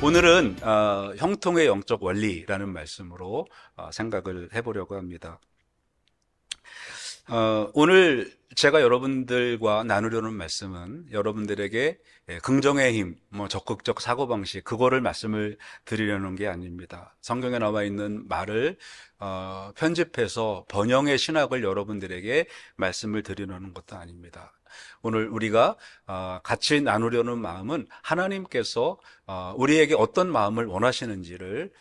오늘은 형통의 영적 원리라는 말씀으로 생각을 해보려고 합니다. 오늘 제가 여러분들과 나누려는 말씀은 여러분들에게 긍정의 힘, 적극적 사고방식, 그거를 말씀을 드리려는 게 아닙니다. 성경에 나와 있는 말을 편집해서 번영의 신학을 여러분들에게 말씀을 드리려는 것도 아닙니다. 오늘 우리가 같이 나누려는 마음은 하나님께서 우리에게 어떤 마음을 원하시는지를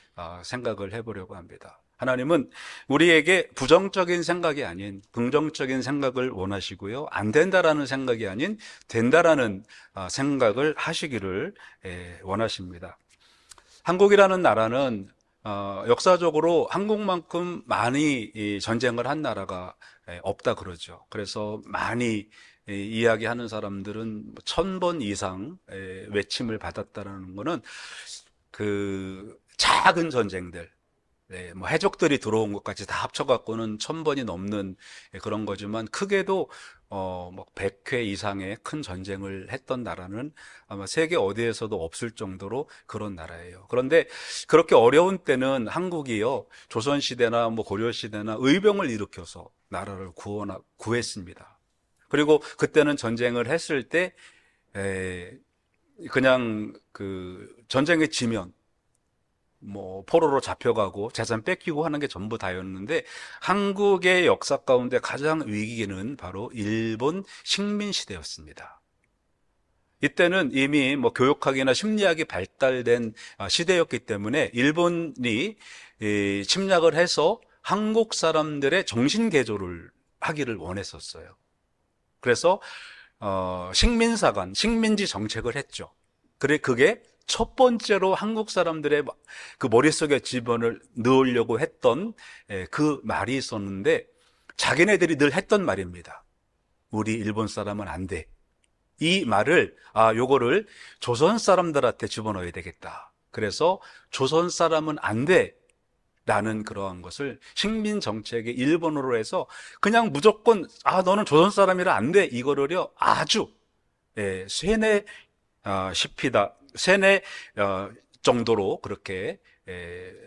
생각을 해보려고 합니다. 하나님은 우리에게 부정적인 생각이 아닌 긍정적인 생각을 원하시고요. 안 된다라는 생각이 아닌 된다라는 생각을 하시기를 원하십니다. 한국이라는 나라는 역사적으로 한국만큼 많이 전쟁을 한 나라가 없다 그러죠. 그래서 많이 이야기하는 사람들은 1000번 이상 외침을 받았다라는 거는 그 작은 전쟁들, 해적들이 들어온 것까지 다 합쳐갖고는 1000번이 넘는 그런 거지만 크게도 100회 이상의 큰 전쟁을 했던 나라는 아마 세계 어디에서도 없을 정도로 그런 나라예요. 그런데 그렇게 어려운 때는 한국이요, 조선시대나 고려시대나 의병을 일으켜서 나라를 구했습니다. 그리고 그때는 전쟁을 했을 때 그냥 그 전쟁에 지면 포로로 잡혀가고 재산 뺏기고 하는 게 전부 다였는데, 한국의 역사 가운데 가장 위기는 바로 일본 식민 시대였습니다. 이때는 이미 교육학이나 심리학이 발달된 시대였기 때문에 일본이 침략을 해서 한국 사람들의 정신 개조를 하기를 원했었어요. 그래서 식민사관, 식민지 정책을 했죠. 그게 첫 번째로 한국 사람들의 그 머릿속에 집어를 넣으려고 했던 그 말이 있었는데, 자기네들이 늘 했던 말입니다. 우리 일본 사람은 안 돼. 이 말을 요거를 조선 사람들한테 집어넣어야 되겠다. 그래서 조선 사람은 안 돼 라는 그러한 것을 식민 정책의 일본어로 해서 그냥 무조건 너는 조선 사람이라 안 돼, 이거를요 아주 세뇌 정도로 그렇게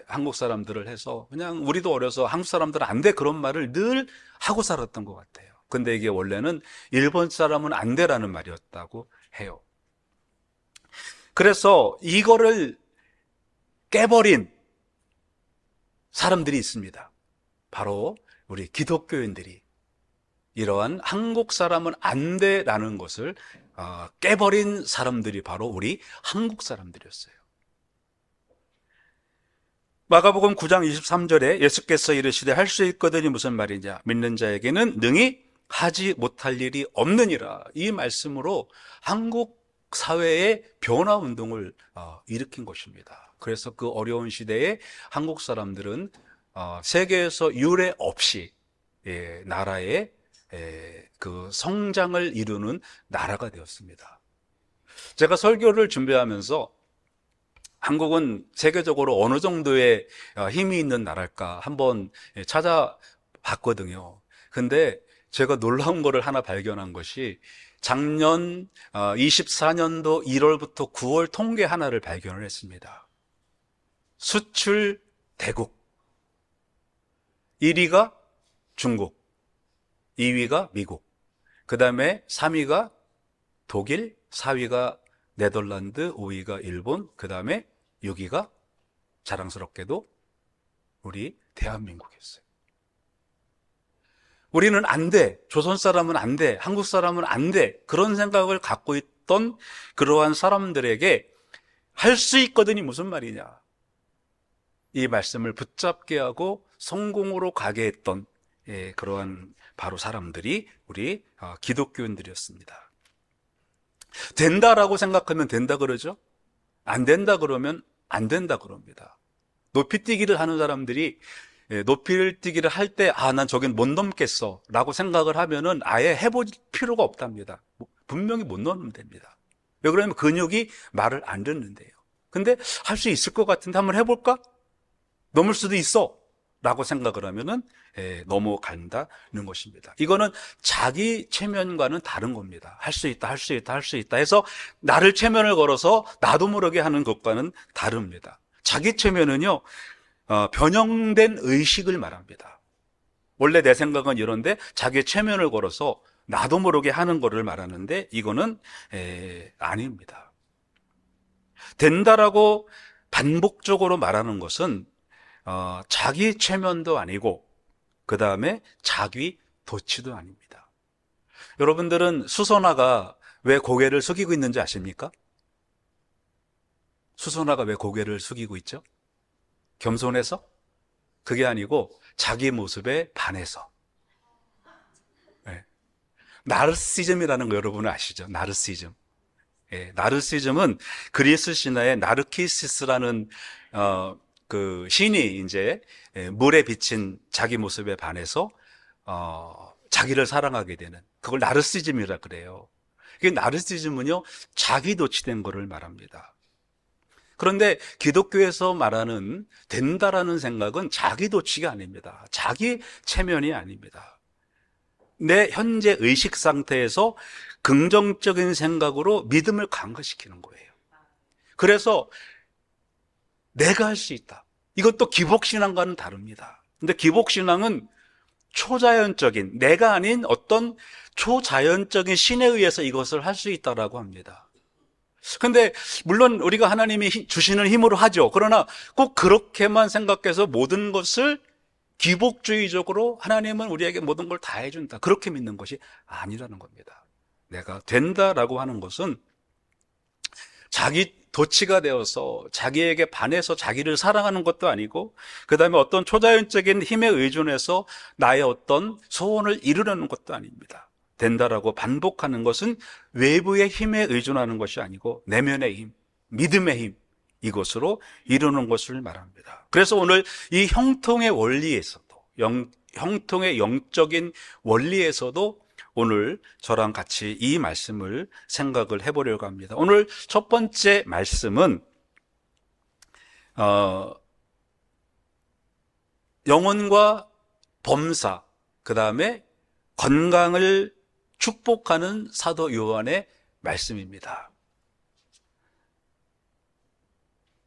한국 사람들을 해서, 그냥 우리도 어려서 한국 사람들은 안 돼 그런 말을 늘 하고 살았던 것 같아요. 근데 이게 원래는 일본 사람은 안 돼라는 말이었다고 해요. 그래서 이거를 깨버린 사람들이 있습니다. 바로 우리 기독교인들이 이러한 한국 사람은 안 돼라는 것을 깨버린 사람들이 바로 우리 한국 사람들이었어요. 마가복음 9장 23절에 예수께서 이르시되 할 수 있거든이 무슨 말이냐, 믿는 자에게는 능히 하지 못할 일이 없느니라. 이 말씀으로 한국 사회의 변화 운동을 일으킨 것입니다. 그래서 그 어려운 시대에 한국 사람들은 세계에서 유례 없이 나라의 그 성장을 이루는 나라가 되었습니다. 제가 설교를 준비하면서 한국은 세계적으로 어느 정도의 힘이 있는 나라일까 한번 찾아봤거든요. 근데 제가 놀라운 거를 하나 발견한 것이, 작년 24년도 1월부터 9월 통계 하나를 발견을 했습니다. 수출 대국 1위가 중국, 2위가 미국, 그 다음에 3위가 독일, 4위가 네덜란드, 5위가 일본, 그 다음에 6위가 자랑스럽게도 우리 대한민국이었어요. 우리는 안 돼, 조선 사람은 안 돼, 한국 사람은 안 돼, 그런 생각을 갖고 있던 그러한 사람들에게 할 수 있거든이 무슨 말이냐, 이 말씀을 붙잡게 하고 성공으로 가게 했던 그러한 바로 사람들이 우리 기독교인들이었습니다. 된다라고 생각하면 된다 그러죠. 안 된다 그러면 안 된다 그럽니다. 높이뛰기를 하는 사람들이 높이뛰기를 할 때 난 저긴 못 넘겠어 라고 생각을 하면은 아예 해볼 필요가 없답니다. 분명히 못 넘는답니다. 왜 그러냐면 근육이 말을 안 듣는데요. 근데 할 수 있을 것 같은데 한번 해볼까? 넘을 수도 있어 라고 생각을 하면은 넘어간다는 것입니다. 이거는 자기 체면과는 다른 겁니다. 할 수 있다, 할 수 있다, 할 수 있다 해서 나를 체면을 걸어서 나도 모르게 하는 것과는 다릅니다. 자기 체면은요, 변형된 의식을 말합니다. 원래 내 생각은 이런데 자기의 체면을 걸어서 나도 모르게 하는 거를 말하는데 이거는 아닙니다. 된다라고 반복적으로 말하는 것은 자기 체면도 아니고 그 다음에 자기 도취도 아닙니다. 여러분들은 수선화가 왜 고개를 숙이고 있는지 아십니까? 수선화가 왜 고개를 숙이고 있죠? 겸손해서? 그게 아니고 자기 모습에 반해서. 네. 나르시즘이라는 거 여러분은 아시죠? 나르시즘. 나르시즘은 그리스 신화의 나르키시스라는 그 신이 이제 물에 비친 자기 모습에 반해서 자기를 사랑하게 되는 그걸 나르시즘이라 그래요. 이게 나르시즘은요 자기 도취된 거를 말합니다. 그런데 기독교에서 말하는 된다라는 생각은 자기 도취가 아닙니다. 자기 체면이 아닙니다. 내 현재 의식 상태에서 긍정적인 생각으로 믿음을 강화시키는 거예요. 그래서 내가 할 수 있다. 이것도 기복신앙과는 다릅니다. 근데 기복신앙은 초자연적인, 내가 아닌 어떤 초자연적인 신에 의해서 이것을 할 수 있다라고 합니다. 근데 물론 우리가 하나님이 주시는 힘으로 하죠. 그러나 꼭 그렇게만 생각해서 모든 것을 기복주의적으로 하나님은 우리에게 모든 걸 다 해준다. 그렇게 믿는 것이 아니라는 겁니다. 내가 된다라고 하는 것은 자기 도취가 되어서 자기에게 반해서 자기를 사랑하는 것도 아니고 그 다음에 어떤 초자연적인 힘에 의존해서 나의 어떤 소원을 이루려는 것도 아닙니다. 된다라고 반복하는 것은 외부의 힘에 의존하는 것이 아니고 내면의 힘, 믿음의 힘, 이것으로 이루는 것을 말합니다. 그래서 오늘 이 형통의 원리에서도 형통의 영적인 원리에서도 오늘 저랑 같이 이 말씀을 생각을 해보려고 합니다. 오늘 첫 번째 말씀은 영혼과 범사, 그 다음에 건강을 축복하는 사도 요한의 말씀입니다.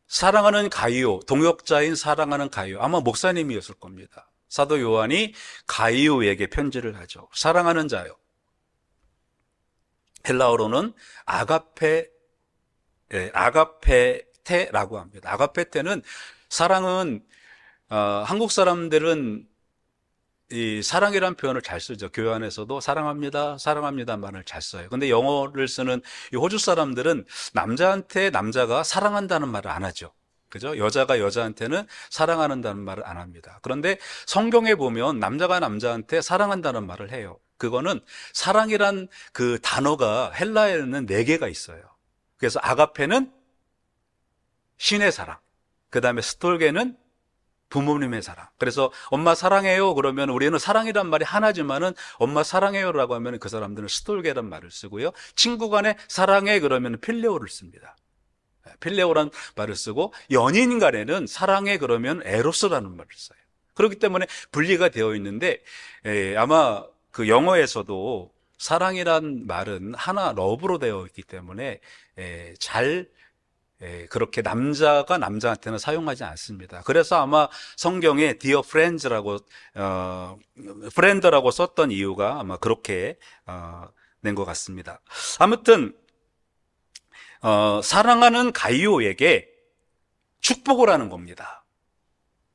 사랑하는 가이오, 동역자인 사랑하는 가이오, 아마 목사님이었을 겁니다. 사도 요한이 가이오에게 편지를 하죠. 사랑하는 자요. 헬라어로는 아가페테라고 합니다. 아가페테는 사랑은 한국 사람들은 이 사랑이라는 표현을 잘 쓰죠. 교회 안에서도 사랑합니다, 사랑합니다 말을 잘 써요. 근데 영어를 쓰는 이 호주 사람들은 남자한테 남자가 사랑한다는 말을 안 하죠. 그죠? 여자가 여자한테는 사랑한다는 말을 안 합니다. 그런데 성경에 보면 남자가 남자한테 사랑한다는 말을 해요. 그거는 사랑이란 그 단어가 헬라에는 4개가 있어요. 그래서 아가페는 신의 사랑, 그 다음에 스톨게는 부모님의 사랑. 그래서 엄마 사랑해요 그러면 우리는 사랑이란 말이 하나지만은 엄마 사랑해요라고 하면 그 사람들은 스톨게란 말을 쓰고요. 친구 간에 사랑해 그러면 필레오를 씁니다. 필레오란 말을 쓰고 연인 간에는 사랑해 그러면 에로스라는 말을 써요. 그렇기 때문에 분리가 되어 있는데 아마 그 영어에서도 사랑이란 말은 하나 러브로 되어 있기 때문에 잘 그렇게 남자가 남자한테는 사용하지 않습니다. 그래서 아마 성경에 Dear Friends라고 프렌드라고 썼던 이유가 아마 그렇게 낸 것 같습니다. 아무튼 사랑하는 가이오에게 축복을 하는 겁니다.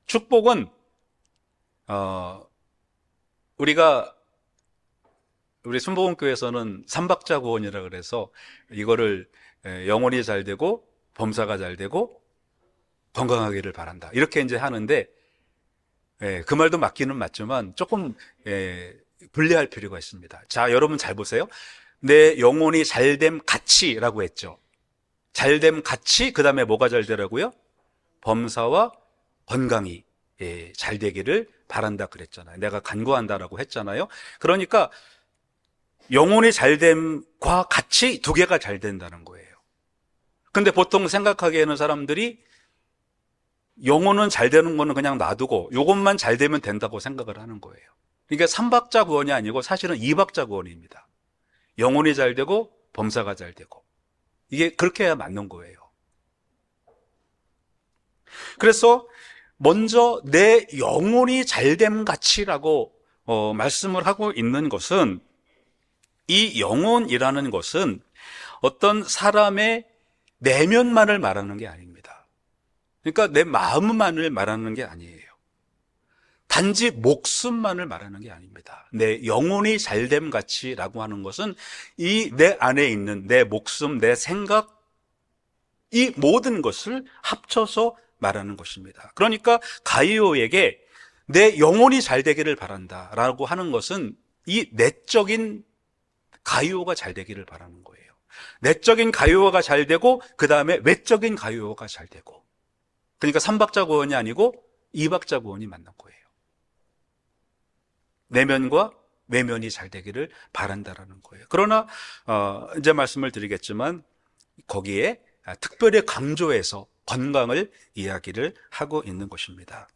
축복은 우리 순복음교회에서는 삼박자구원이라 그래서 이거를 영혼이 잘 되고 범사가 잘 되고 건강하기를 바란다. 이렇게 이제 하는데 그 말도 맞기는 맞지만 조금 분리할 필요가 있습니다. 자, 여러분 잘 보세요. 내 영혼이 잘됨 같이라고 했죠. 잘됨 같이 그 다음에 뭐가 잘 되라고요? 범사와 건강이 잘 되기를 바란다 그랬잖아요. 내가 간구한다라고 했잖아요. 그러니까 영혼이 잘됨과 같이 2개가 잘 된다는 거예요. 근데 보통 생각하기에는 사람들이 영혼은 잘 되는 거는 그냥 놔두고 요것만 잘 되면 된다고 생각을 하는 거예요. 그러니까 삼박자 구원이 아니고 사실은 이박자 구원입니다. 영혼이 잘 되고 범사가 잘 되고 이게 그렇게 해야 맞는 거예요. 그래서 먼저 내 영혼이 잘됨 같이라고 말씀을 하고 있는 것은, 이 영혼이라는 것은 어떤 사람의 내면만을 말하는 게 아닙니다. 그러니까 내 마음만을 말하는 게 아니에요. 단지 목숨만을 말하는 게 아닙니다. 내 영혼이 잘됨 같이라고 하는 것은 이 내 안에 있는 내 목숨, 내 생각, 이 모든 것을 합쳐서 말하는 것입니다. 그러니까 가이오에게 내 영혼이 잘 되기를 바란다라고 하는 것은 이 내적인 가이오가 잘 되기를 바라는 거예요. 내적인 가이오가 잘 되고 그 다음에 외적인 가이오가 잘 되고, 그러니까 삼박자 구원이 아니고 이박자 구원이 맞는 거예요. 내면과 외면이 잘 되기를 바란다라는 거예요. 그러나 이제 말씀을 드리겠지만 거기에 특별히 강조해서 건강을 이야기를 하고 있는 것입니다.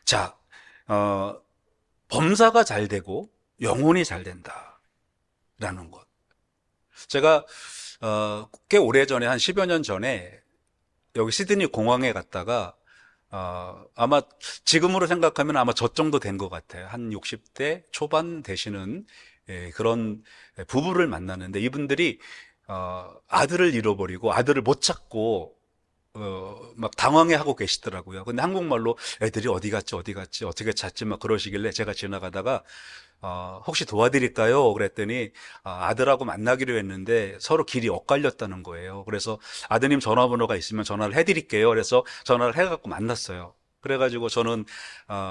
자, 범사가 잘 되고 영혼이 잘 된다라는 것. 제가 꽤 오래전에 한 10여 년 전에 여기 시드니 공항에 갔다가 아마 지금으로 생각하면 아마 저 정도 된 것 같아요. 한 60대 초반 되시는 그런 부부를 만나는데, 이분들이 아들을 잃어버리고 아들을 못 찾고 막 당황해하고 계시더라고요. 근데 한국말로 애들이 어디 갔지 어디 갔지 어떻게 찾지 막 그러시길래 제가 지나가다가 혹시 도와드릴까요? 그랬더니 아들하고 만나기로 했는데 서로 길이 엇갈렸다는 거예요. 그래서 아드님 전화번호가 있으면 전화를 해드릴게요. 그래서 전화를 해갖고 만났어요. 그래가지고 저는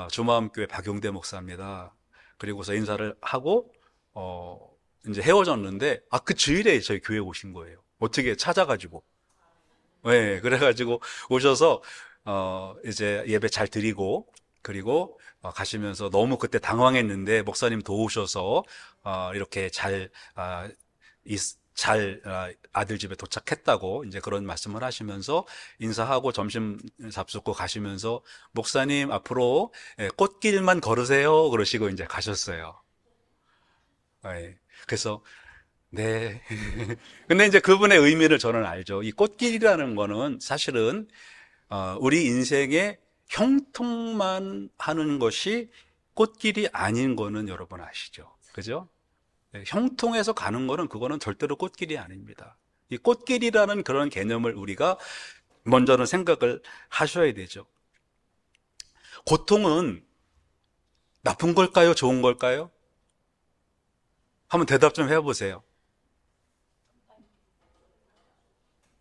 주마음교회 박용대 목사입니다. 그리고서 인사를 하고 이제 헤어졌는데 그 주일에 저희 교회 오신 거예요. 어떻게 찾아가지고. 네, 그래가지고 오셔서 이제 예배 잘 드리고, 그리고 가시면서 너무 그때 당황했는데 목사님 도우셔서 이렇게 잘 아들 집에 도착했다고 이제 그런 말씀을 하시면서 인사하고 점심 잡수고 가시면서 목사님 앞으로 꽃길만 걸으세요 그러시고 이제 가셨어요. 네, 그래서 네. 근데 이제 그분의 의미를 저는 알죠. 이 꽃길이라는 거는 사실은 우리 인생의 형통만 하는 것이 꽃길이 아닌 거는 여러분 아시죠? 그죠? 네, 형통해서 가는 거는 그거는 절대로 꽃길이 아닙니다. 이 꽃길이라는 그런 개념을 우리가 먼저는 생각을 하셔야 되죠. 고통은 나쁜 걸까요? 좋은 걸까요? 한번 대답 좀 해보세요.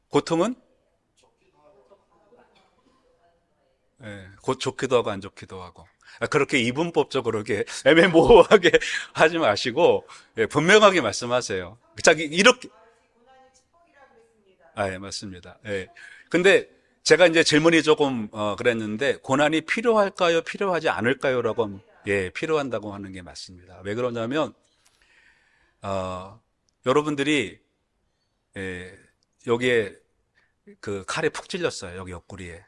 고통은 곧 좋기도 하고 안 좋기도 하고. 그렇게 이분법적으로 이렇게 애매모호하게 하지 마시고 분명하게 말씀하세요. 자기 이렇게 예, 맞습니다. 예. 근데 제가 이제 질문이 조금 그랬는데 고난이 필요할까요? 필요하지 않을까요?라고 하면 예, 필요한다고 하는 게 맞습니다. 왜 그러냐면 여러분들이 예, 여기에 그 칼에 푹 찔렸어요. 여기 옆구리에.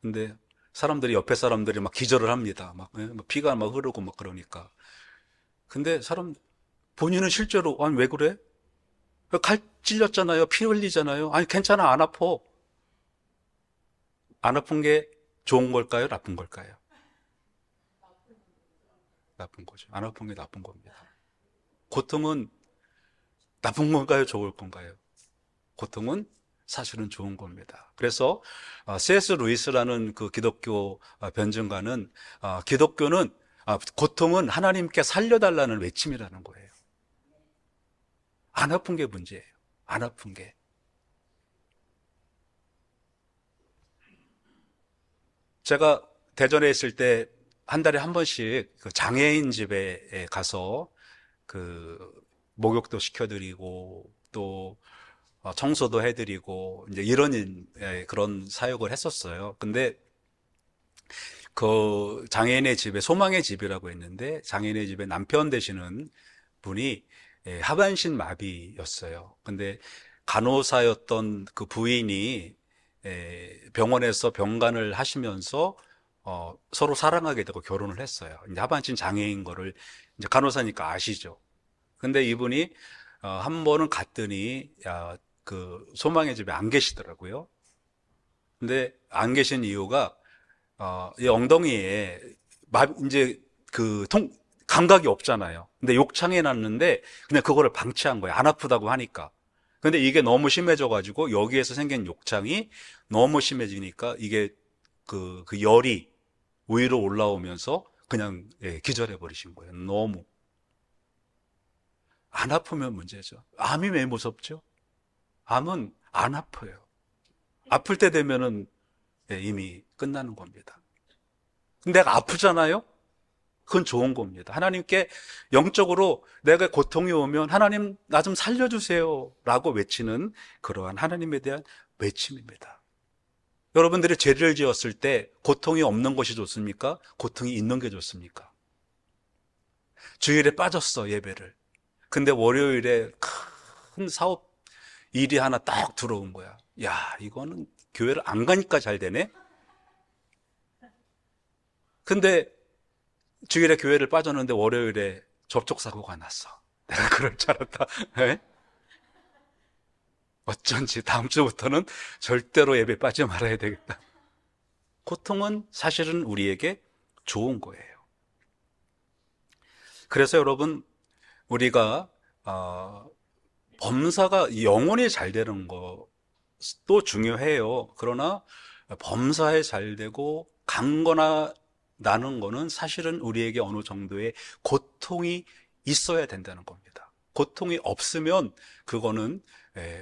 근데 사람들이 옆에 사람들이 막 기절을 합니다. 막 피가 막 흐르고 막 그러니까. 근데 본인은 실제로 아니 왜 그래? 칼 찔렸잖아요. 피 흘리잖아요. 아니 괜찮아 안 아파. 안 아픈 게 좋은 걸까요? 나쁜 걸까요? 나쁜 거죠. 안 아픈 게 나쁜 겁니다. 고통은 나쁜 건가요? 좋을 건가요? 고통은 사실은 좋은 겁니다. 그래서 C.S. 루이스라는 그 기독교 변증가는 기독교는 고통은 하나님께 살려달라는 외침이라는 거예요. 안 아픈 게 문제예요. 안 아픈 게. 제가 대전에 있을 때 한 달에 한 번씩 그 장애인 집에 가서 그 목욕도 시켜드리고 또 청소도 해드리고 이제 이런 그런 사역을 했었어요. 근데 그 장애인의 집에 소망의 집이라고 했는데 장애인의 집에 남편 되시는 분이 하반신 마비였어요. 근데 간호사였던 그 부인이 병원에서 병간을 하시면서 서로 사랑하게 되고 결혼을 했어요. 이제 하반신 장애인 거를 이제 간호사니까 아시죠. 근데 이분이 한 번은 갔더니 그 소망의 집에 안 계시더라고요. 근데 안 계신 이유가 이 엉덩이에 이제 감각이 없잖아요. 근데 욕창해 놨는데 그냥 그거를 방치한 거예요. 안 아프다고 하니까. 근데 이게 너무 심해져가지고 여기에서 생긴 욕창이 너무 심해지니까 이게 그 열이 위로 올라오면서 그냥 기절해 버리신 거예요. 너무. 안 아프면 문제죠. 암이 왜 무섭죠? 암은 안 아파요. 아플 때 되면은 이미 끝나는 겁니다. 근데 내가 아프잖아요? 그건 좋은 겁니다. 하나님께 영적으로 내가 고통이 오면 하나님 나 좀 살려주세요 라고 외치는 그러한 하나님에 대한 외침입니다. 여러분들이 죄를 지었을 때 고통이 없는 것이 좋습니까? 고통이 있는 게 좋습니까? 주일에 빠졌어, 예배를. 근데 월요일에 큰 사업 일이 하나 딱 들어온 거야. 야, 이거는 교회를 안 가니까 잘 되네? 근데 주일에 교회를 빠졌는데 월요일에 접촉사고가 났어. 내가 그럴 줄 알았다. 에? 어쩐지 다음 주부터는 절대로 예배 빠지 말아야 되겠다. 고통은 사실은 우리에게 좋은 거예요. 그래서 여러분, 우리가 범사가 영혼이 잘 되는 것도 중요해요. 그러나 범사에 잘 되고 강거나 나는 거는 사실은 우리에게 어느 정도의 고통이 있어야 된다는 겁니다. 고통이 없으면 그거는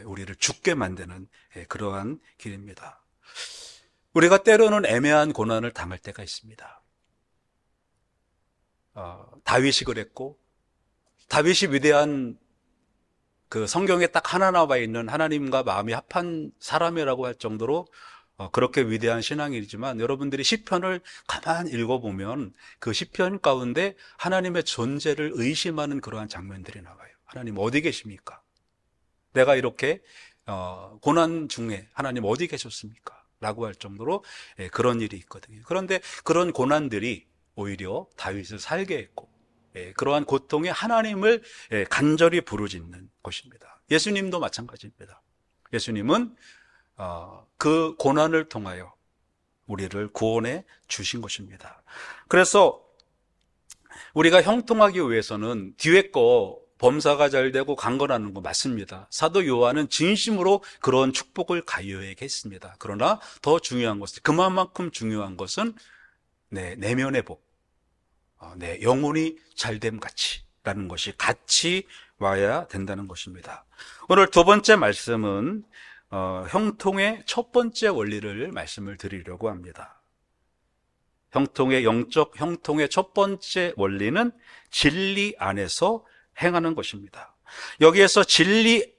우리를 죽게 만드는 그러한 길입니다. 우리가 때로는 애매한 고난을 당할 때가 있습니다. 다윗이 그랬고, 다윗이 위대한 그 성경에 딱 하나 나와 있는 하나님과 마음이 합한 사람이라고 할 정도로 그렇게 위대한 신앙이지만, 여러분들이 시편을 가만 읽어보면 그 시편 가운데 하나님의 존재를 의심하는 그러한 장면들이 나와요. 하나님 어디 계십니까? 내가 이렇게 고난 중에 하나님 어디 계셨습니까? 라고 할 정도로 그런 일이 있거든요. 그런데 그런 고난들이 오히려 다윗을 살게 했고, 그러한 고통에 하나님을 간절히 부르짖는 것입니다. 예수님도 마찬가지입니다. 예수님은 그 고난을 통하여 우리를 구원해 주신 것입니다. 그래서 우리가 형통하기 위해서는 뒤에 거 범사가 잘 되고 강건하는 거 맞습니다. 사도 요한은 진심으로 그런 축복을 가요에게 했습니다. 그러나 더 중요한 것은, 그만큼 중요한 것은 내면의 복, 내 영혼이 잘됨 같이라는 것이 같이 와야 된다는 것입니다. 오늘 두 번째 말씀은 형통의 첫 번째 원리를 말씀을 드리려고 합니다. 영적 형통의 첫 번째 원리는 진리 안에서 행하는 것입니다. 여기에서 진리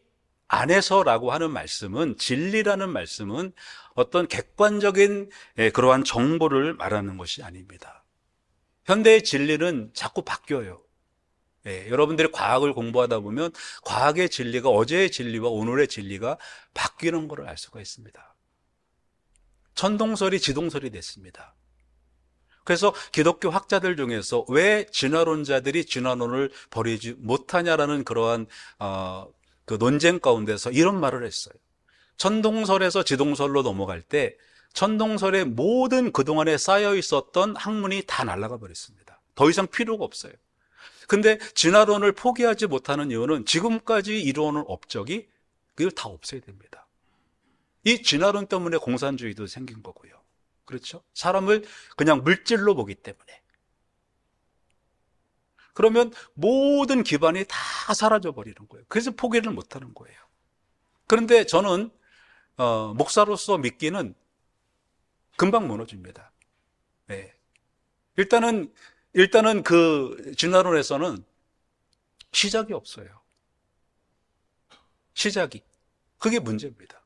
안에서라고 하는 말씀은, 진리라는 말씀은 어떤 객관적인 그러한 정보를 말하는 것이 아닙니다. 현대의 진리는 자꾸 바뀌어요. 여러분들이 과학을 공부하다 보면 과학의 진리가 어제의 진리와 오늘의 진리가 바뀌는 것을 알 수가 있습니다. 천동설이 지동설이 됐습니다. 그래서 기독교 학자들 중에서 왜 진화론자들이 진화론을 버리지 못하냐라는 그러한 그 논쟁 가운데서 이런 말을 했어요. 천동설에서 지동설로 넘어갈 때 천동설의 모든 그동안에 쌓여 있었던 학문이 다 날아가 버렸습니다. 더 이상 필요가 없어요. 근데 진화론을 포기하지 못하는 이유는 지금까지 이루어놓은 업적이 그걸 다 없애야 됩니다. 이 진화론 때문에 공산주의도 생긴 거고요. 그렇죠? 사람을 그냥 물질로 보기 때문에. 그러면 모든 기반이 다 사라져 버리는 거예요. 그래서 포기를 못하는 거예요. 그런데 저는 목사로서 믿기는 금방 무너집니다. 네. 일단은 그 진화론에서는 시작이 없어요. 시작이. 그게 문제입니다.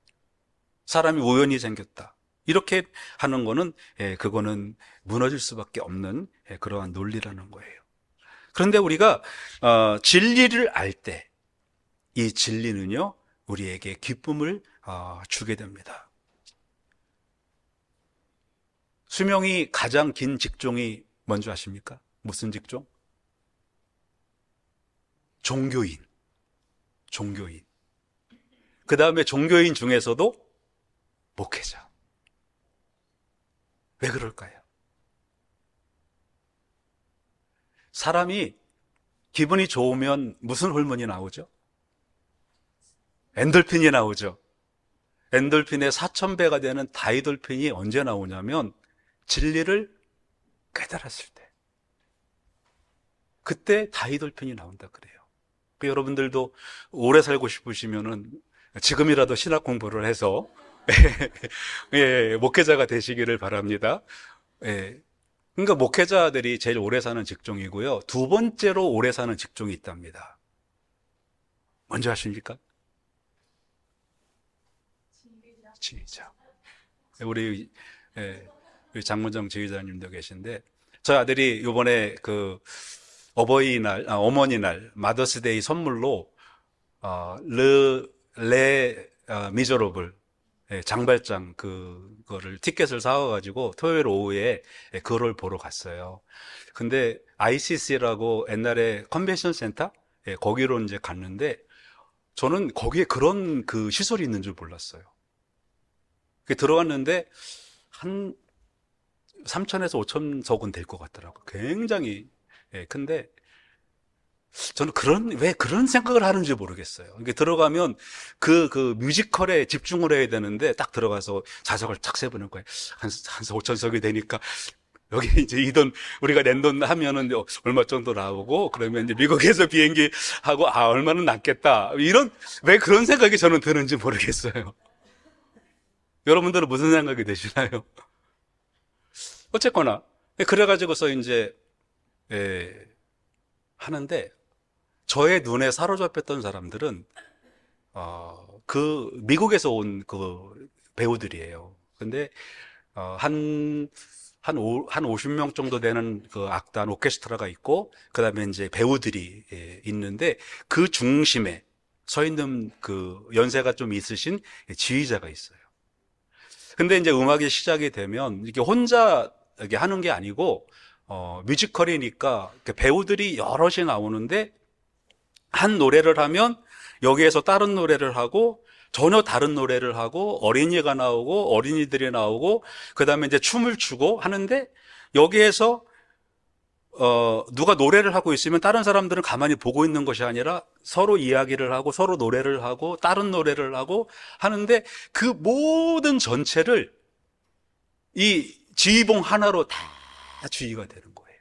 사람이 우연히 생겼다. 이렇게 하는 거는 그거는 무너질 수밖에 없는 그러한 논리라는 거예요. 그런데 우리가 진리를 알 때 이 진리는요 우리에게 기쁨을 주게 됩니다. 수명이 가장 긴 직종이 뭔지 아십니까? 무슨 직종? 종교인. 종교인. 그 다음에 종교인 중에서도 목회자. 왜 그럴까요? 사람이 기분이 좋으면 무슨 호르몬이 나오죠? 엔돌핀이 나오죠. 엔돌핀의 4,000배가 되는 다이돌핀이 언제 나오냐면 진리를 깨달았을 때. 그때 다이돌핀이 나온다 그래요. 여러분들도 오래 살고 싶으시면은 지금이라도 신학 공부를 해서 예, 목회자가 되시기를 바랍니다. 예. 그러니까 목회자들이 제일 오래 사는 직종이고요. 두 번째로 오래 사는 직종이 있답니다. 뭔지 아십니까? 지휘자. 우리 장문정 지휘자님도 계신데 저희 아들이 이번에 그 어머니날 마더스데이 선물로 미저러블 장발장 그거를 티켓을 사와가지고 토요일 오후에 그걸 보러 갔어요. 근데 ICC라고 옛날에 컨벤션 센터 거기로 이제 갔는데 저는 거기에 그런 그 시설이 있는 줄 몰랐어요. 들어갔는데 한 3천에서 5천석은 될 것 같더라고요. 굉장히 큰데 저는 왜 그런 생각을 하는지 모르겠어요. 이게 들어가면 그 뮤지컬에 집중을 해야 되는데 딱 들어가서 좌석을 쫙 세보는 거예요. 한 5천석이 되니까 여기 이제 이 돈, 우리가 낸 돈 하면은 얼마 정도 나오고 그러면 이제 미국에서 비행기 하고 얼마는 남겠다. 왜 그런 생각이 저는 드는지 모르겠어요. 여러분들은 무슨 생각이 드시나요? 어쨌거나 그래가지고서 이제 하는데 저의 눈에 사로잡혔던 사람들은 그 미국에서 온 그 배우들이에요. 근데 한 50명 정도 되는 그 악단 오케스트라가 있고 그다음에 이제 배우들이 있는데 그 중심에 서 있는 그 연세가 좀 있으신 지휘자가 있어요. 근데 이제 음악이 시작이 되면 이게 혼자 이렇게 하는 게 아니고 뮤지컬이니까 배우들이 여럿이 나오는데 한 노래를 하면 여기에서 다른 노래를 하고 전혀 다른 노래를 하고 어린이가 나오고 어린이들이 나오고 그 다음에 이제 춤을 추고 하는데 여기에서 누가 노래를 하고 있으면 다른 사람들은 가만히 보고 있는 것이 아니라 서로 이야기를 하고 서로 노래를 하고 다른 노래를 하고 하는데 그 모든 전체를 이 지휘봉 하나로 다 주의가 되는 거예요.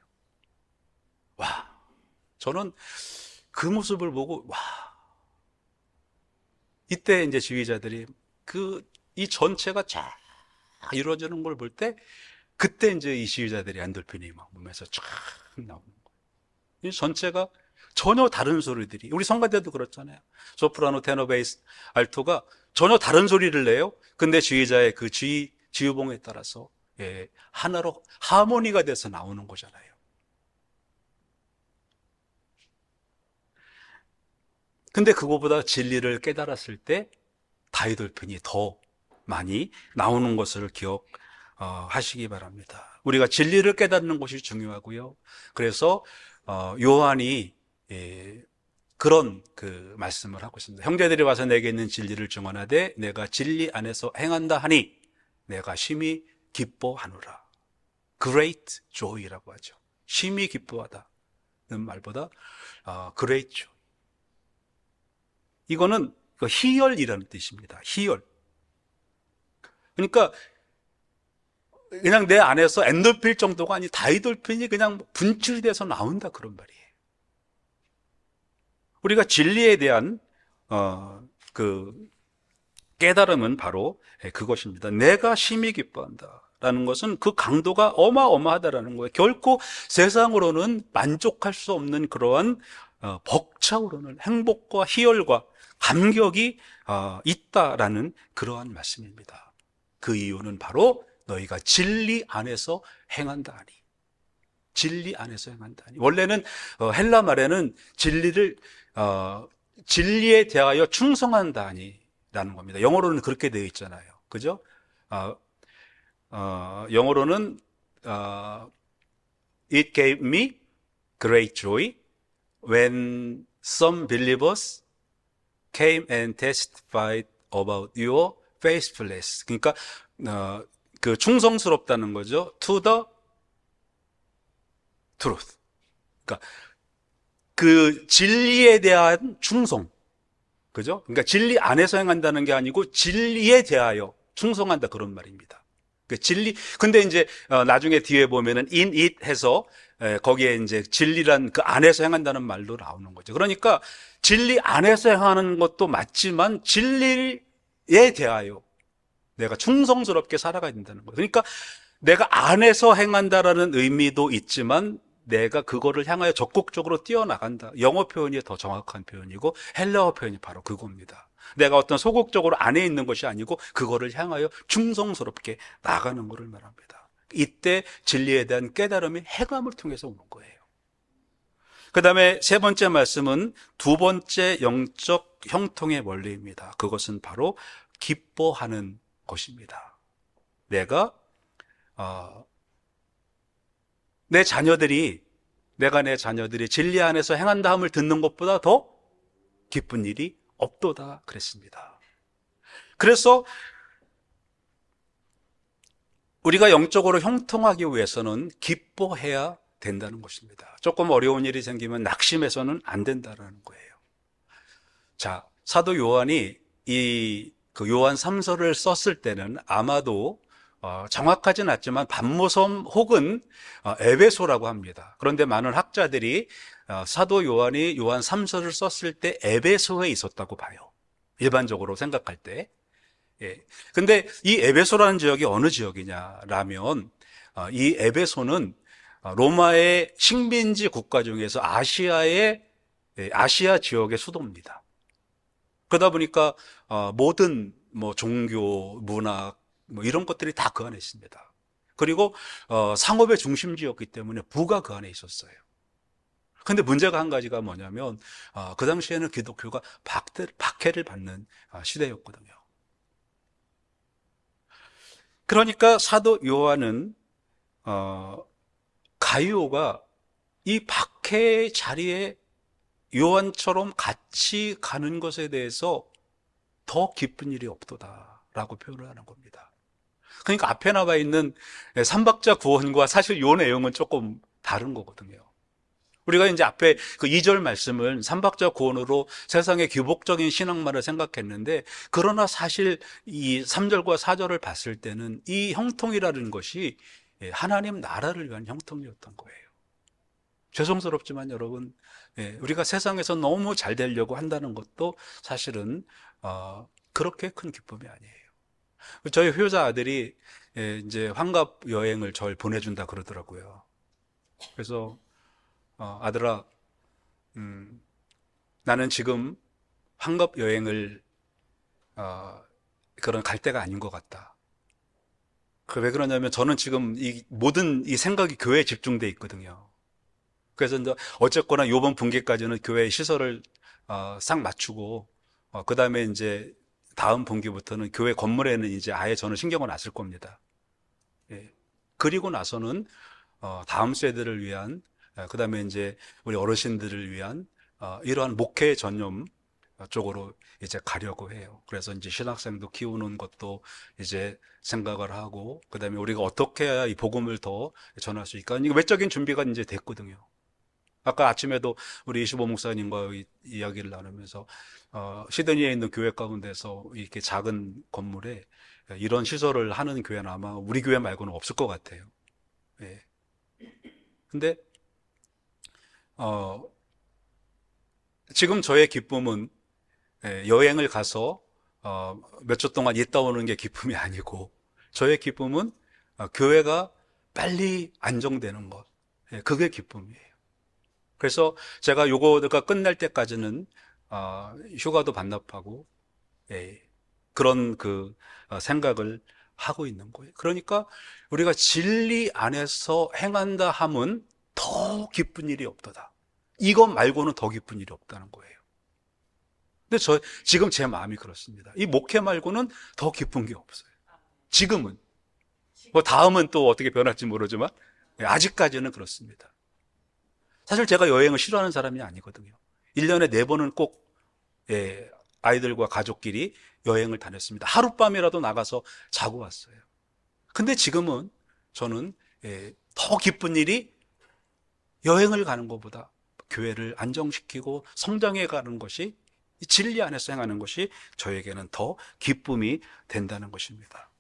와, 저는 그 모습을 보고 와, 이때 이제 지휘자들이 이 전체가 쫙 이루어지는 걸 볼 때 그때 이제 이 지휘자들이 엔돌핀이 막 몸에서 쫙 나오는 거예요. 이 전체가 전혀 다른 소리들이 우리 성가대도 그렇잖아요. 소프라노, 테너, 베이스, 알토가 전혀 다른 소리를 내요. 근데 지휘자의 그 지휘봉에 따라서 하나로 하모니가 돼서 나오는 거잖아요. 근데 그거보다 진리를 깨달았을 때 다이돌핀이 더 많이 나오는 것을 기억하시기 바랍니다. 우리가 진리를 깨닫는 것이 중요하고요. 그래서 요한이 그런 그 말씀을 하고 있습니다. 형제들이 와서 내게 있는 진리를 증언하되 내가 진리 안에서 행한다 하니 내가 심히 기뻐하노라. Great joy라고 하죠. 심히 기뻐하다는 말보다 Great joy. 이거는 희열이라는 뜻입니다. 희열. 그러니까 그냥 내 안에서 엔돌핀 정도가 아니 다이돌핀이 그냥 분출이 돼서 나온다 그런 말이에요. 우리가 진리에 대한 그 깨달음은 바로 그것입니다. 내가 심히 기뻐한다라는 것은 그 강도가 어마어마하다라는 거예요. 결코 세상으로는 만족할 수 없는 그러한 벅차오르는 행복과 희열과 감격이 있다라는 그러한 말씀입니다. 그 이유는 바로 너희가 진리 안에서 행한다 하니. 진리 안에서 행한다 하니. 원래는 헬라 말에는 진리에 대하여 충성한다 하니 라는 겁니다. 영어로는 그렇게 되어 있잖아요. 그죠? 영어로는 어, It gave me great joy when some believers came and testified about your faithfulness. 그러니까 그 충성스럽다는 거죠. To the truth. 그러니까 그 진리에 대한 충성. 그죠? 그러니까 진리 안에서 행한다는 게 아니고 진리에 대하여 충성한다 그런 말입니다. 그 진리. 근데 이제 나중에 뒤에 보면은 in it 해서 거기에 이제 진리란 그 안에서 행한다는 말도 나오는 거죠. 그러니까 진리 안에서 행하는 것도 맞지만 진리에 대하여 내가 충성스럽게 살아가야 된다는 거예요. 그러니까 내가 안에서 행한다라는 의미도 있지만 내가 그거를 향하여 적극적으로 뛰어나간다. 영어 표현이 더 정확한 표현이고 헬라어 표현이 바로 그겁니다. 내가 어떤 소극적으로 안에 있는 것이 아니고 그거를 향하여 충성스럽게 나가는 것을 말합니다. 이때 진리에 대한 깨달음이 행함을 통해서 오는 거예요. 그 다음에 세 번째 말씀은 두 번째 영적 형통의 원리입니다. 그것은 바로 기뻐하는 것입니다. 내가 내 자녀들이 진리 안에서 행한다 함을 듣는 것보다 더 기쁜 일이 없도다 그랬습니다. 그래서 우리가 영적으로 형통하기 위해서는 기뻐해야 된다는 것입니다. 조금 어려운 일이 생기면 낙심해서는 안 된다는 거예요. 자, 사도 요한이 그 요한 3서를 썼을 때는 아마도 정확하진 않지만 반모섬 혹은 에베소라고 합니다. 그런데 많은 학자들이 사도 요한이 요한 3서를 썼을 때 에베소에 있었다고 봐요. 일반적으로 생각할 때. 예. 근데 이 에베소라는 지역이 어느 지역이냐라면 이 에베소는 로마의 식민지 국가 중에서 아시아 지역의 수도입니다. 그러다 보니까 모든 종교, 문학 이런 것들이 다 그 안에 있습니다. 그리고 상업의 중심지였기 때문에 부가 그 안에 있었어요. 근데 문제가 한 가지가 뭐냐면 그 당시에는 기독교가 박해를 받는 시대였거든요. 그러니까 사도 요한은 가이오가 이 박해의 자리에 요한처럼 같이 가는 것에 대해서 더 기쁜 일이 없도다라고 표현을 하는 겁니다. 그러니까 앞에 나와 있는 삼박자 구원과 사실 요 내용은 조금 다른 거거든요. 우리가 이제 앞에 그 2절 말씀을 삼박자 구원으로 세상의 규복적인 신앙만을 생각했는데, 그러나 사실 이 3절과 4절을 봤을 때는 이 형통이라는 것이 하나님 나라를 위한 형통이었던 거예요. 죄송스럽지만 여러분, 우리가 세상에서 너무 잘 되려고 한다는 것도 사실은 그렇게 큰 기쁨이 아니에요. 저희 효자 아들이 이제 환갑 여행을 절 보내준다 그러더라고요. 그래서 아들아, 나는 지금 환갑 여행을 그런 갈 때가 아닌 것 같다. 왜 그러냐면 저는 지금 모든 이 생각이 교회에 집중돼 있거든요. 그래서 이제 어쨌거나 이번 분기까지는 교회 시설을 싹 맞추고 그 다음에 이제 다음 분기부터는 교회 건물에는 이제 아예 저는 신경을 안 쓸 겁니다. 예. 그리고 나서는 다음 세대를 위한 그 다음에 이제 우리 어르신들을 위한 이러한 목회 전념 쪽으로 이제 가려고 해요. 그래서 이제 신학생도 키우는 것도 이제 생각을 하고, 그 다음에 우리가 어떻게 해야 이 복음을 더 전할 수 있을까? 외적인 준비가 이제 됐거든요. 아까 아침에도 우리 25 목사님과 이야기를 나누면서 시드니에 있는 교회 가운데서 이렇게 작은 건물에 이런 시설을 하는 교회는 아마 우리 교회 말고는 없을 것 같아요. 예. 근데 지금 저의 기쁨은 여행을 가서 몇 주 동안 있다 오는 게 기쁨이 아니고, 저의 기쁨은 교회가 빨리 안정되는 것, 그게 기쁨이에요. 그래서 제가 요거가 끝날 때까지는 휴가도 반납하고 그런 그 생각을 하고 있는 거예요. 그러니까 우리가 진리 안에서 행한다 함은 더 기쁜 일이 없도다. 이것 말고는 더 기쁜 일이 없다는 거예요. 근데 지금 제 마음이 그렇습니다. 이 목회 말고는 더 기쁜 게 없어요. 지금은. 뭐 다음은 또 어떻게 변할지 모르지만 아직까지는 그렇습니다. 사실 제가 여행을 싫어하는 사람이 아니거든요. 1년에 4번은 꼭 아이들과 가족끼리 여행을 다녔습니다. 하룻밤이라도 나가서 자고 왔어요. 근데 지금은 저는 더 기쁜 일이 여행을 가는 것보다 교회를 안정시키고 성장해 가는 것이, 진리 안에서 행하는 것이 저에게는 더 기쁨이 된다는 것입니다.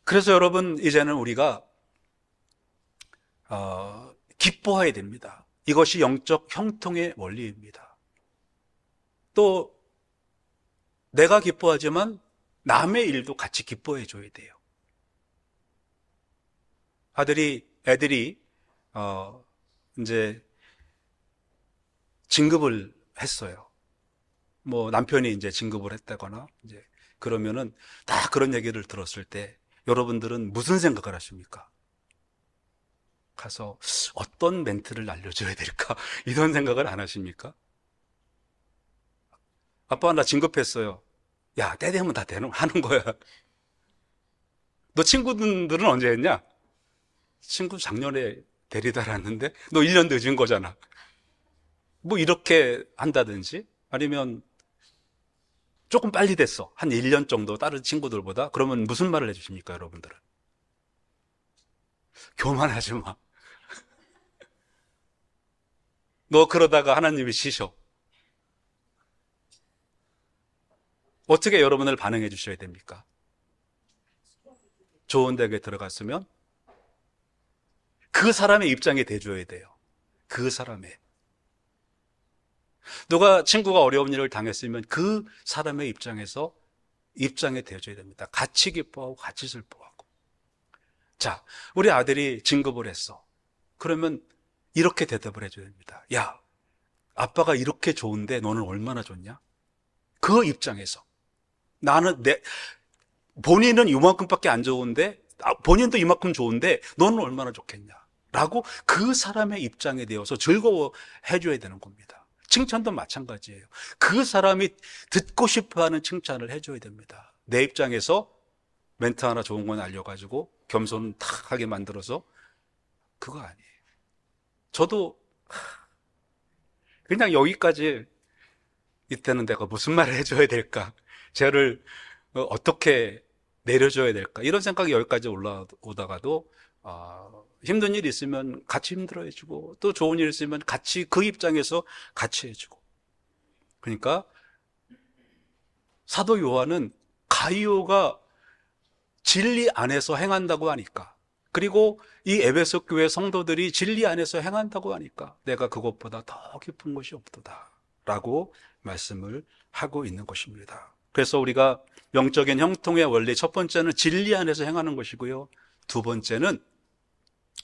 그래서 여러분, 이제는 우리가 기뻐해야 됩니다. 이것이 영적 형통의 원리입니다. 또 내가 기뻐하지만 남의 일도 같이 기뻐해 줘야 돼요. 애들이 이제 진급을 했어요. 뭐 남편이 이제 진급을 했다거나 이제 그러면은 다 그런 얘기를 들었을 때 여러분들은 무슨 생각을 하십니까? 가서 어떤 멘트를 날려줘야 될까? 이런 생각을 안 하십니까? 아빠, 나 진급했어요. 야, 때 되면 다 하는 거야. 너 친구들은 언제 했냐? 친구 작년에 데리다 놨는데 너 1년 늦은 거잖아. 뭐 이렇게 한다든지, 아니면 조금 빨리 됐어. 한 1년 정도 다른 친구들보다. 그러면 무슨 말을 해주십니까, 여러분들은? 교만하지 마. 너 그러다가 하나님이 치셔. 어떻게 여러분을 반응해 주셔야 됩니까? 좋은 대학에 들어갔으면 그 사람의 입장에 대줘야 돼요. 그 사람의. 누가 친구가 어려운 일을 당했으면 그 사람의 입장에 대줘야 됩니다. 같이 기뻐하고 같이 슬퍼하고. 자, 우리 아들이 진급을 했어. 그러면 이렇게 대답을 해줘야 됩니다. 야, 아빠가 이렇게 좋은데 너는 얼마나 좋냐? 그 입장에서. 본인은 이만큼밖에 안 좋은데, 본인도 이만큼 좋은데 너는 얼마나 좋겠냐? 라고 그 사람의 입장에 대해서 즐거워해 줘야 되는 겁니다. 칭찬도 마찬가지예요. 그 사람이 듣고 싶어하는 칭찬을 해줘야 됩니다. 내 입장에서 멘트 하나 좋은 건 알려가지고 겸손 탁 하게 만들어서, 그거 아니에요. 저도 그냥 여기까지, 이때는 내가 무슨 말을 해줘야 될까? 쟤를 어떻게 내려줘야 될까? 이런 생각이 여기까지 올라오다가도 힘든 일 있으면 같이 힘들어해주고, 또 좋은 일 있으면 같이, 그 입장에서 같이 해주고. 그러니까 사도 요한은 가이오가 진리 안에서 행한다고 하니까, 그리고 이 에베소 교회 성도들이 진리 안에서 행한다고 하니까 내가 그것보다 더 깊은 것이 없도다 라고 말씀을 하고 있는 것입니다. 그래서 우리가 영적인 형통의 원리, 첫 번째는 진리 안에서 행하는 것이고요, 두 번째는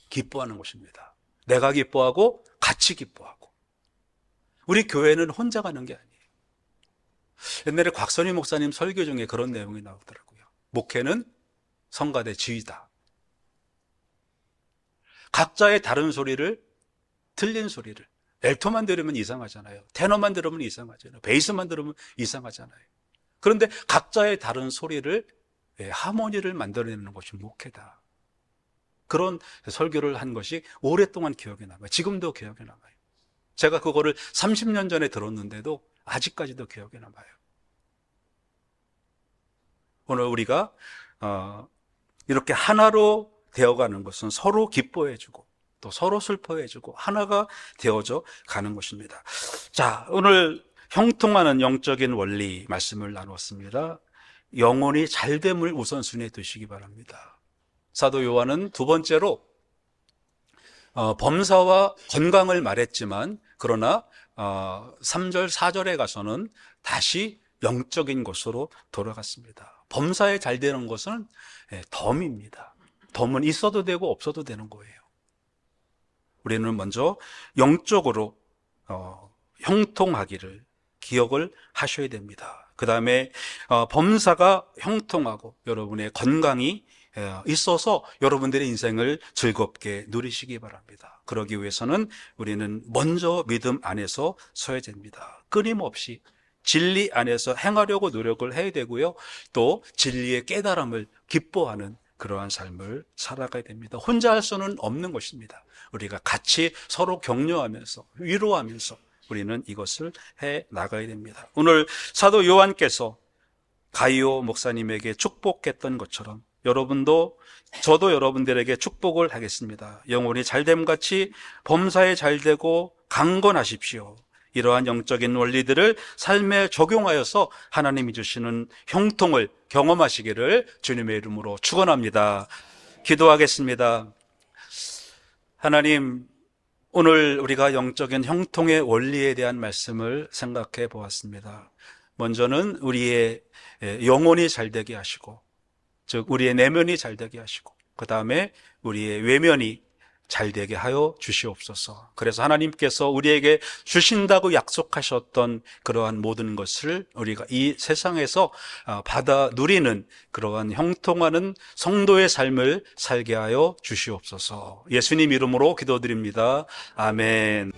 기뻐하는 것입니다. 내가 기뻐하고 같이 기뻐하고. 우리 교회는 혼자 가는 게 아니에요. 옛날에 곽선희 목사님 설교 중에 그런 내용이 나오더라고요. 목회는 성가대 지휘다. 각자의 다른 소리를, 틀린 소리를, 엘토만 들으면 이상하잖아요. 테너만 들으면 이상하잖아요. 베이스만 들으면 이상하잖아요. 그런데 각자의 다른 소리를, 하모니를 만들어내는 것이 목회다. 그런 설교를 한 것이 오랫동안 기억에 남아요. 지금도 기억에 남아요. 제가 그거를 30년 전에 들었는데도 아직까지도 기억에 남아요. 오늘 우리가 이렇게 하나로 되어가는 것은 서로 기뻐해주고 또 서로 슬퍼해주고 하나가 되어져 가는 것입니다. 자, 오늘 형통하는 영적인 원리 말씀을 나눴습니다. 영혼이 잘됨을 우선순위에 두시기 바랍니다. 사도 요한은 두 번째로 범사와 건강을 말했지만, 그러나 3절 4절에 가서는 다시 영적인 것으로 돌아갔습니다. 범사에 잘 되는 것은 덤입니다. 덤은 있어도 되고 없어도 되는 거예요. 우리는 먼저 영적으로 형통하기를 기억을 하셔야 됩니다. 그 다음에 범사가 형통하고 여러분의 건강이 있어서 여러분들의 인생을 즐겁게 누리시기 바랍니다. 그러기 위해서는 우리는 먼저 믿음 안에서 서야 됩니다. 끊임없이 진리 안에서 행하려고 노력을 해야 되고요, 또 진리의 깨달음을 기뻐하는 그러한 삶을 살아가야 됩니다. 혼자 할 수는 없는 것입니다. 우리가 같이 서로 격려하면서 위로하면서 우리는 이것을 해 나가야 됩니다. 오늘 사도 요한께서 가이오 목사님에게 축복했던 것처럼 여러분도 저도 여러분들에게 축복을 하겠습니다. 영혼이 잘됨같이 범사에 잘되고 강건하십시오. 이러한 영적인 원리들을 삶에 적용하여서 하나님이 주시는 형통을 경험하시기를 주님의 이름으로 축원합니다. 기도하겠습니다. 하나님, 오늘 우리가 영적인 형통의 원리에 대한 말씀을 생각해 보았습니다. 먼저는 우리의 영혼이 잘되게 하시고, 즉 우리의 내면이 잘되게 하시고, 그 다음에 우리의 외면이 잘되게 하여 주시옵소서. 그래서 하나님께서 우리에게 주신다고 약속하셨던 그러한 모든 것을 우리가 이 세상에서 받아 누리는 그러한 형통하는 성도의 삶을 살게 하여 주시옵소서. 예수님 이름으로 기도드립니다. 아멘.